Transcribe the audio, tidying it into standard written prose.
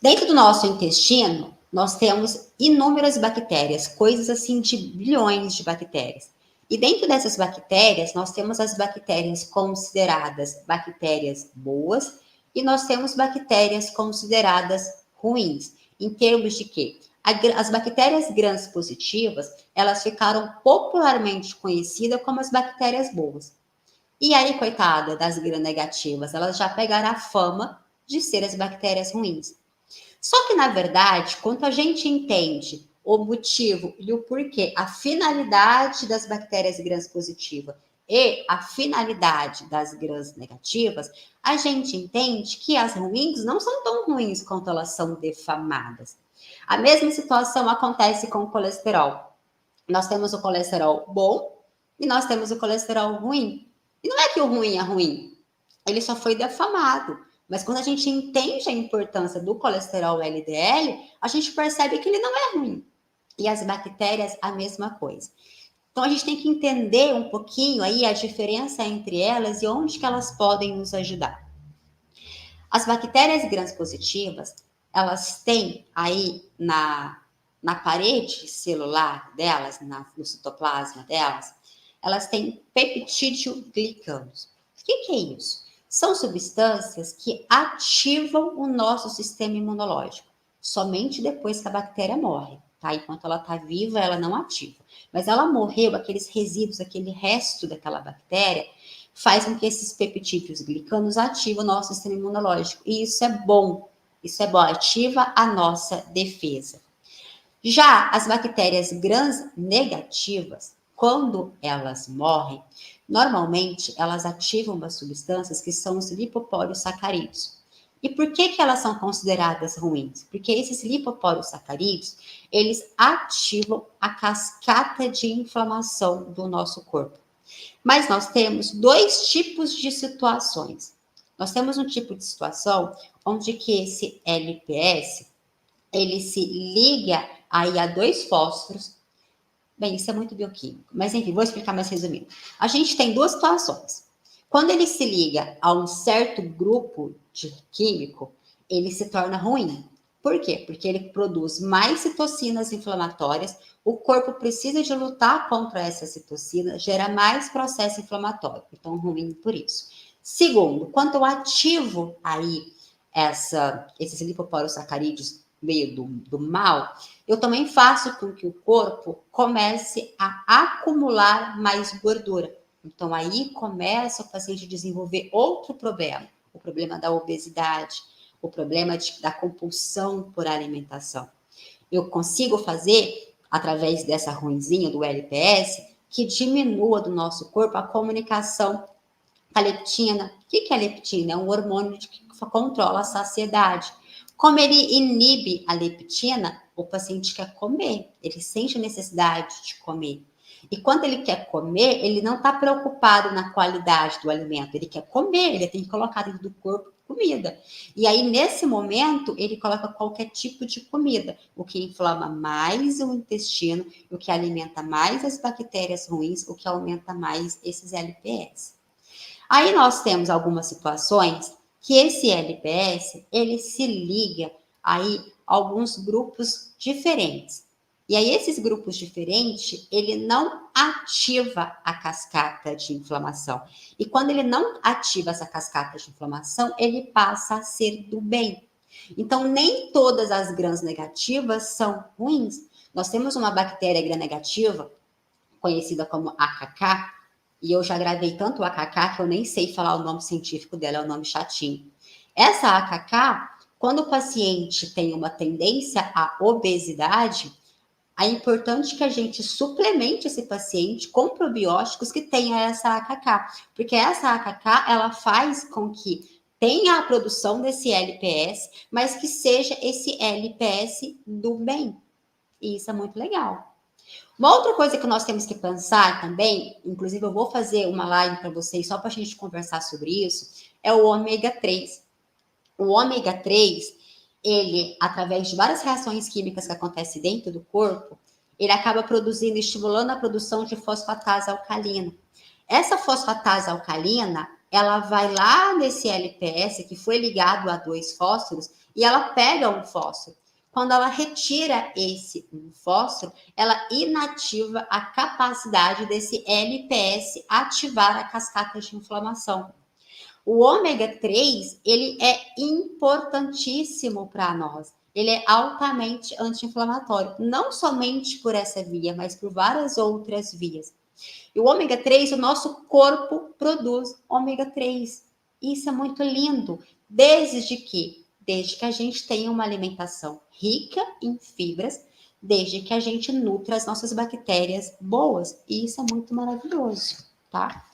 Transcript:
Dentro do nosso intestino, nós temos inúmeras bactérias, coisas assim de bilhões de bactérias. E dentro dessas bactérias, nós temos as bactérias consideradas bactérias boas e nós temos bactérias consideradas ruins. Em termos de quê? As bactérias gram-positivas, elas ficaram popularmente conhecidas como as bactérias boas. E aí, coitada das gram-negativas, elas já pegaram a fama de ser as bactérias ruins. Só que, na verdade, quando a gente entende o motivo e o porquê, a finalidade das bactérias gram-positivas e a finalidade das gram-negativas, a gente entende que as ruins não são tão ruins quanto elas são defamadas. A mesma situação acontece com o colesterol. Nós temos o colesterol bom e nós temos o colesterol ruim. E não é que o ruim é ruim, ele só foi defamado. Mas quando a gente entende a importância do colesterol LDL, a gente percebe que ele não é ruim. E as bactérias, a mesma coisa. Então, a gente tem que entender um pouquinho aí a diferença entre elas e onde que elas podem nos ajudar. As bactérias gram-positivas, elas têm aí na parede celular delas, no citoplasma delas, elas têm peptídeo-glicanos. O que é isso? São substâncias que ativam o nosso sistema imunológico, somente depois que a bactéria morre, tá? Enquanto ela está viva, ela não ativa. Mas ela morreu, aqueles resíduos, aquele resto daquela bactéria, faz com que esses peptídeos glicanos ativem o nosso sistema imunológico. E isso é bom, ativa a nossa defesa. Já as bactérias gram-negativas, quando elas morrem, normalmente elas ativam umas substâncias que são os lipoporossacarídeos. E por que elas são consideradas ruins? Porque esses lipoporossacarídeos, eles ativam a cascata de inflamação do nosso corpo. Mas nós temos dois tipos de situações. Nós temos um tipo de situação onde que esse LPS, ele se liga aí a dois fósforos. Bem, isso é muito bioquímico, mas enfim, vou explicar mais resumindo. A gente tem duas situações. Quando ele se liga a um certo grupo de químico, ele se torna ruim. Por quê? Porque ele produz mais citocinas inflamatórias, o corpo precisa de lutar contra essa citocina, gera mais processo inflamatório. Então, ruim por isso. Segundo, quando eu ativo aí esses lipoporossacarídeos meio do mal, eu também faço com que o corpo comece a acumular mais gordura. Então, aí começa o paciente a desenvolver outro problema, o problema da obesidade, o problema da compulsão por alimentação. Eu consigo fazer, através dessa ruinzinha do LPS, que diminua do nosso corpo a comunicação com a leptina. O que é a leptina? É um hormônio que controla a saciedade. Como ele inibe a leptina, o paciente quer comer, ele sente necessidade de comer. E quando ele quer comer, ele não está preocupado na qualidade do alimento, ele quer comer, ele tem que colocar dentro do corpo comida. E aí, nesse momento, ele coloca qualquer tipo de comida, o que inflama mais o intestino, o que alimenta mais as bactérias ruins, o que aumenta mais esses LPS. Aí nós temos algumas situações que esse LPS, ele se liga aí a alguns grupos diferentes. E aí esses grupos diferentes, ele não ativa a cascata de inflamação. E quando ele não ativa essa cascata de inflamação, ele passa a ser do bem. Então, nem todas as gram-negativas são ruins. Nós temos uma bactéria gram-negativa, conhecida como AKK, e eu já gravei tanto o AKK que eu nem sei falar o nome científico dela, é um nome chatinho. Essa AKK, quando o paciente tem uma tendência à obesidade, é importante que a gente suplemente esse paciente com probióticos que tenha essa AKK, porque essa AKK, ela faz com que tenha a produção desse LPS, mas que seja esse LPS do bem. E isso é muito legal. Uma outra coisa que nós temos que pensar também, inclusive eu vou fazer uma live para vocês só para a gente conversar sobre isso, é o ômega 3. O ômega 3, ele, através de várias reações químicas que acontecem dentro do corpo, ele acaba produzindo, estimulando a produção de fosfatase alcalina. Essa fosfatase alcalina, ela vai lá nesse LPS que foi ligado a dois fósforos e ela pega um fósforo. Quando ela retira esse fósforo, ela inativa a capacidade desse LPS ativar a cascata de inflamação. O ômega 3, ele é importantíssimo para nós. Ele é altamente anti-inflamatório, não somente por essa via, mas por várias outras vias. E o ômega 3, o nosso corpo produz ômega 3. Isso é muito lindo, desde que a gente tenha uma alimentação rica em fibras, desde que a gente nutra as nossas bactérias boas. E isso é muito maravilhoso, tá?